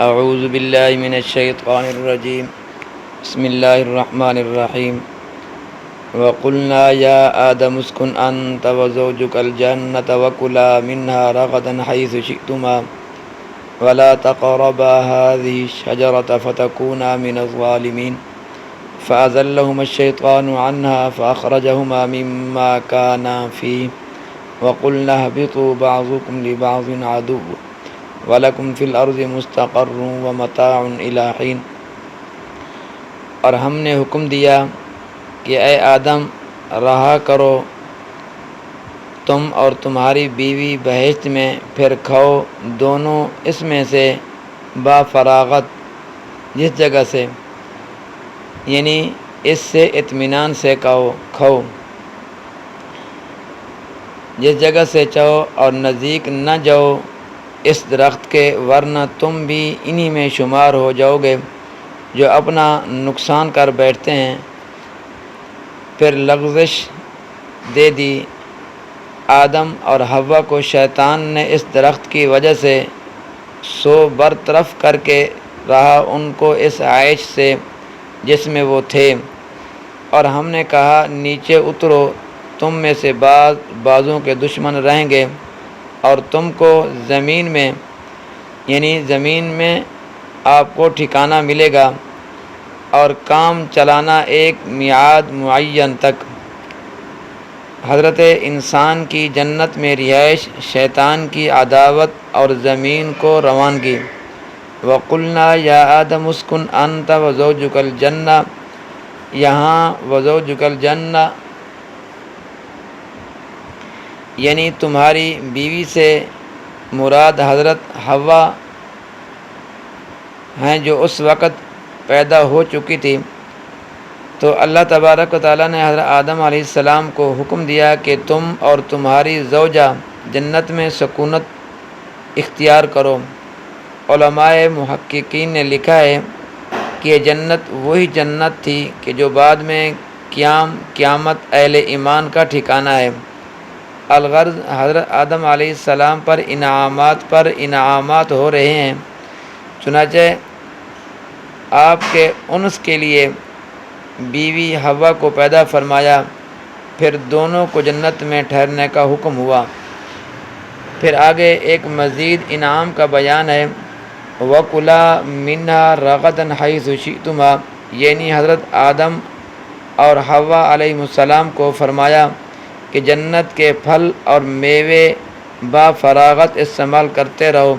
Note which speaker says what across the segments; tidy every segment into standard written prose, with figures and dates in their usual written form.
Speaker 1: اعوذ باللہ من الشیطان الرجیم بسم اللہ الرحمن الرحیم وقلنا یا آدم اسکن انت وزوجک الجنۃ وکلا منها رغدا حیث شئتما ولا تقربا هذه الشجرۃ فتکونا من الظالمین فأزلهما الشیطان عنها فأخرجهما مما كانا فيه وقلنا اهبطوا بعضكم لبعض عدو وَلَكُمْ فِي الْأَرْضِ مُسْتَقَرٌّ وَمَتَاعٌ إِلَىٰ حِينٍ۔ اور ہم نے حکم دیا کہ اے آدم رہا کرو تم اور تمہاری بیوی بہشت میں، پھر کھاؤ دونوں اس میں سے با فراغت، جس جگہ سے یعنی اس سے اطمینان سے کھاؤ جس جگہ سے چاہو، اور نزدیک نہ جاؤ اس درخت کے، ورنہ تم بھی انہی میں شمار ہو جاؤ گے جو اپنا نقصان کر بیٹھتے ہیں۔ پھر لغزش دے دی آدم اور حوا کو شیطان نے اس درخت کی وجہ سے، سو برطرف کر کے رہا ان کو اس عیش سے جس میں وہ تھے، اور ہم نے کہا نیچے اترو، تم میں سے بعضوں کے دشمن رہیں گے، اور تم کو زمین میں یعنی زمین میں آپ کو ٹھکانہ ملے گا، اور کام چلانا ایک میعاد معین تک۔ حضرت انسان کی جنت میں رہائش، شیطان کی عداوت اور زمین کو روانگی۔ وَقُلْنَا يَا آدَمُ اسْكُنْ أَنْتَ وَزَوْجُكَ الْجَنَّةَ، یہاں وَزَوْجُكَ الْجَنَّةَ یعنی تمہاری بیوی سے مراد حضرت حوا ہیں جو اس وقت پیدا ہو چکی تھی۔ تو اللہ تبارک و تعالیٰ نے حضرت آدم علیہ السلام کو حکم دیا کہ تم اور تمہاری زوجہ جنت میں سکونت اختیار کرو۔ علماء محققین نے لکھا ہے کہ یہ جنت وہی جنت تھی کہ جو بعد میں قیامت اہل ایمان کا ٹھکانہ ہے۔ الغرض حضرت آدم علیہ السلام پر انعامات ہو رہے ہیں، چنانچہ آپ کے انس کے لیے بیوی حوا کو پیدا فرمایا، پھر دونوں کو جنت میں ٹھہرنے کا حکم ہوا۔ پھر آگے ایک مزید انعام کا بیان ہے، وَكُلَا مِنْهَا رَغَدًا حَيْثُ شِئْتُمَا، یعنی حضرت آدم اور حوا علیہ السلام کو فرمایا کہ جنت کے پھل اور میوے با فراغت استعمال کرتے رہو،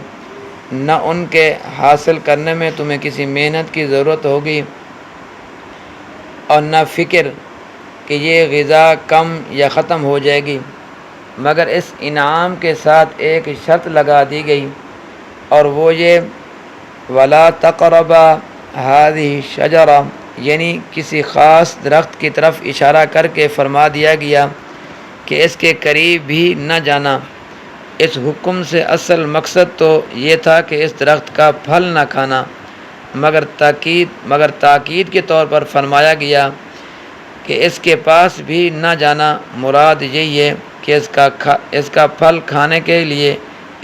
Speaker 1: نہ ان کے حاصل کرنے میں تمہیں کسی محنت کی ضرورت ہوگی، اور نہ فکر کہ یہ غذا کم یا ختم ہو جائے گی، مگر اس انعام کے ساتھ ایک شرط لگا دی گئی، اور وہ یہ وَلَا تَقْرَبَا هَذِهِ الشَّجَرَةَ، یعنی کسی خاص درخت کی طرف اشارہ کر کے فرما دیا گیا کہ اس کے قریب بھی نہ جانا۔ اس حکم سے اصل مقصد تو یہ تھا کہ اس درخت کا پھل نہ کھانا، مگر تاکید کے طور پر فرمایا گیا کہ اس کے پاس بھی نہ جانا۔ مراد یہی ہے کہ اس کا پھل کھانے کے لیے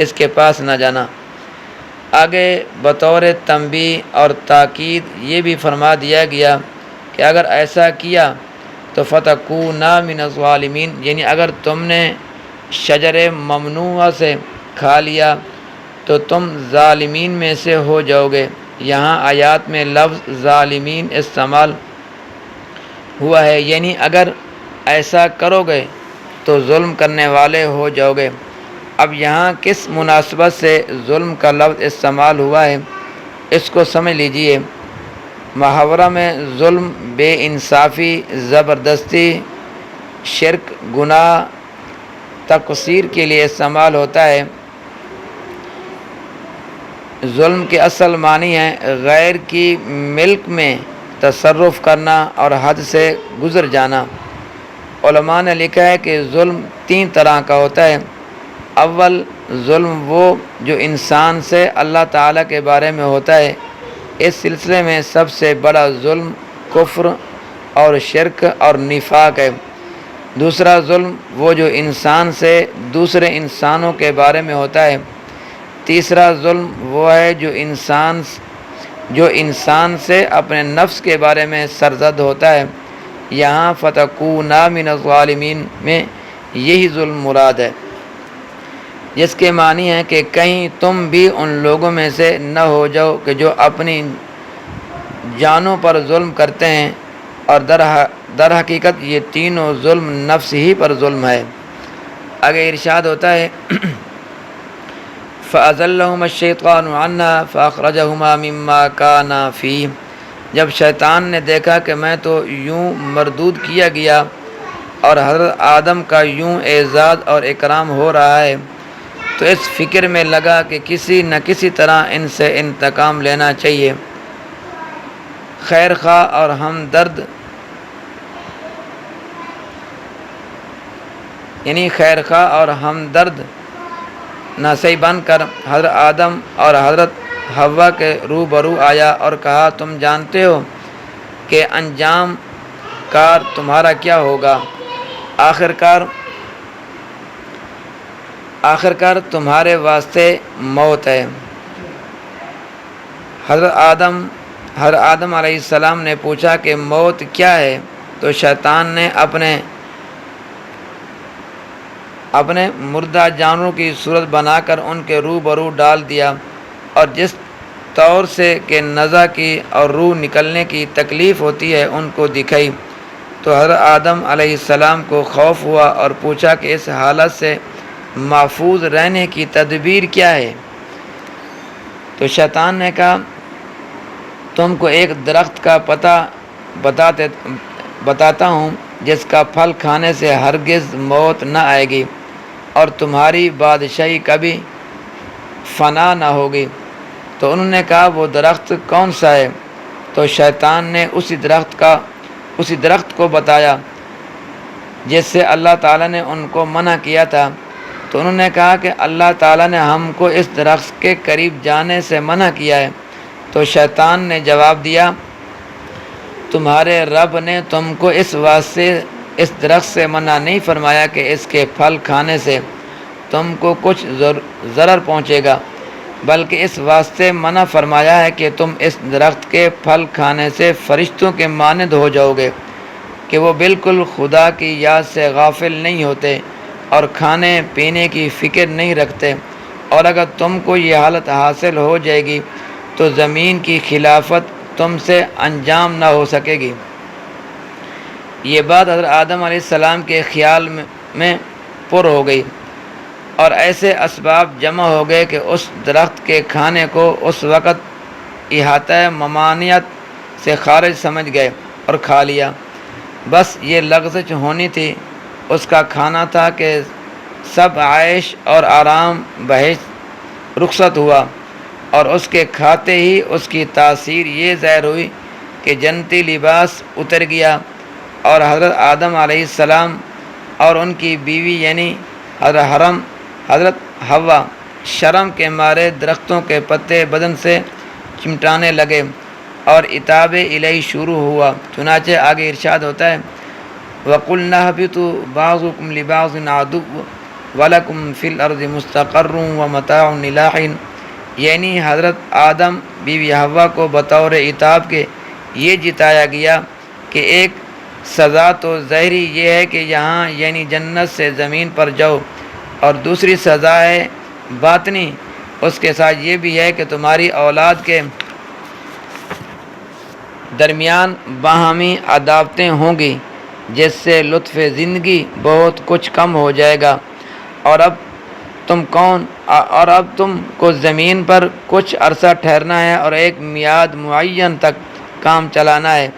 Speaker 1: اس کے پاس نہ جانا۔ آگے بطور تنبیہ اور تاکید یہ بھی فرما دیا گیا کہ اگر ایسا کیا تو فَتَكُونَا مِنَ الظَّالِمِينَ، یعنی اگر تم نے شجر ممنوعہ سے کھا لیا تو تم ظالمین میں سے ہو جاؤ گے۔ یہاں آیات میں لفظ ظالمین استعمال ہوا ہے، یعنی اگر ایسا کرو گے تو ظلم کرنے والے ہو جاؤ گے۔ اب یہاں کس مناسبت سے ظلم کا لفظ استعمال ہوا ہے اس کو سمجھ لیجئے۔ محاورہ میں ظلم بے انصافی، زبردستی، شرک، گناہ، تقصیر کے لیے استعمال ہوتا ہے۔ ظلم کے اصل معنی ہے غیر کی ملک میں تصرف کرنا اور حد سے گزر جانا۔ علماء نے لکھا ہے کہ ظلم 3 طرح کا ہوتا ہے۔ اول ظلم وہ جو انسان سے اللہ تعالیٰ کے بارے میں ہوتا ہے، اس سلسلے میں سب سے بڑا ظلم کفر اور شرک اور نفاق ہے۔ دوسرا ظلم وہ جو انسان سے دوسرے انسانوں کے بارے میں ہوتا ہے۔ تیسرا ظلم وہ ہے جو انسان سے اپنے نفس کے بارے میں سرزد ہوتا ہے۔ یہاں فتکونا من الظالمین میں یہی ظلم مراد ہے، جس کے معنی ہے کہ کہیں تم بھی ان لوگوں میں سے نہ ہو جاؤ کہ جو اپنی جانوں پر ظلم کرتے ہیں، اور در حقیقت یہ تینوں ظلم نفس ہی پر ظلم ہے۔ آگے ارشاد ہوتا ہے فَأَزَلَّهُمَا الشَّيْطَانُ عَنْهَا فَأَخْرَجَهُمَا مِمَّا كَانَا فِيهِ۔ جب شیطان نے دیکھا کہ میں تو یوں مردود کیا گیا اور حضرت آدم کا یوں اعزاز اور اکرام ہو رہا ہے، تو اس فکر میں لگا کہ کسی نہ کسی طرح ان سے انتقام لینا چاہیے۔ خیر خواہ اور ہمدرد ناصحی بن کر حضرت آدم اور حضرت حوا کے روبرو آیا اور کہا تم جانتے ہو کہ انجام کار تمہارا کیا ہوگا؟ آخرکار تمہارے واسطے موت ہے۔ حضرت آدم علیہ السلام نے پوچھا کہ موت کیا ہے؟ تو شیطان نے اپنے مردہ جانوروں کی صورت بنا کر ان کے روبرو ڈال دیا، اور جس طور سے کہ نزع کی اور روح نکلنے کی تکلیف ہوتی ہے ان کو دکھائی۔ تو حضرت آدم علیہ السلام کو خوف ہوا اور پوچھا کہ اس حالت سے محفوظ رہنے کی تدبیر کیا ہے؟ تو شیطان نے کہا تم کو ایک درخت کا پتہ بتاتا ہوں جس کا پھل کھانے سے ہرگز موت نہ آئے گی اور تمہاری بادشاہی کبھی فنا نہ ہوگی۔ تو انہوں نے کہا وہ درخت کون سا ہے؟ تو شیطان نے اسی درخت کو بتایا جس سے اللہ تعالیٰ نے ان کو منع کیا تھا۔ تو انہوں نے کہا کہ اللہ تعالیٰ نے ہم کو اس درخت کے قریب جانے سے منع کیا ہے۔ تو شیطان نے جواب دیا تمہارے رب نے تم کو اس واسطے اس درخت سے منع نہیں فرمایا کہ اس کے پھل کھانے سے تم کو کچھ ضرر پہنچے گا، بلکہ اس واسطے منع فرمایا ہے کہ تم اس درخت کے پھل کھانے سے فرشتوں کے مانند ہو جاؤ گے کہ وہ بالکل خدا کی یاد سے غافل نہیں ہوتے اور کھانے پینے کی فکر نہیں رکھتے، اور اگر تم کو یہ حالت حاصل ہو جائے گی تو زمین کی خلافت تم سے انجام نہ ہو سکے گی۔ یہ بات حضرت آدم علیہ السلام کے خیال میں پر ہو گئی، اور ایسے اسباب جمع ہو گئے کہ اس درخت کے کھانے کو اس وقت احاطہ ممانعت سے خارج سمجھ گئے اور کھا لیا۔ بس یہ لغزش ہونی تھی، اس کا کھانا تھا کہ سب عیش اور آرام بحث رخصت ہوا، اور اس کے کھاتے ہی اس کی تاثیر یہ ظاہر ہوئی کہ جنتی لباس اتر گیا، اور حضرت آدم علیہ السلام اور ان کی بیوی یعنی حضرت حوا شرم کے مارے درختوں کے پتے بدن سے چمٹانے لگے اور عتاب الہی شروع ہوا۔ چنانچہ آگے ارشاد ہوتا ہے وَقُلْنَا اهْبِطُوا بَعْضُكُمْ لِبَعْضٍ عَدُوٌّ وَلَكُمْ فِي الْأَرْضِ مُسْتَقَرٌّ وَمَتَاعٌ إِلَىٰ حِينٍ، یعنی حضرت آدم بیوی حوا کو بطور عتاب کے یہ جتایا گیا کہ ایک سزا تو ظاہری یہ ہے کہ یہاں یعنی جنت سے زمین پر جاؤ، اور دوسری سزا ہے باطنی، اس کے ساتھ یہ بھی ہے کہ تمہاری اولاد کے درمیان باہمی عداوتیں ہوں گی جس سے لطف زندگی بہت کچھ کم ہو جائے گا، اور اب تم کو زمین پر کچھ عرصہ ٹھہرنا ہے اور ایک میعاد معین تک کام چلانا ہے،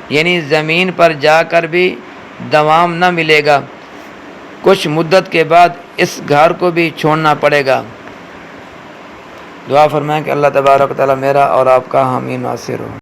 Speaker 1: یعنی زمین پر جا کر بھی دوام نہ ملے گا، کچھ مدت کے بعد اس گھر کو بھی چھوڑنا پڑے گا۔ دعا فرمائیں کہ اللہ تبارک و تعالی میرا اور آپ کا حامی ناصر ہو۔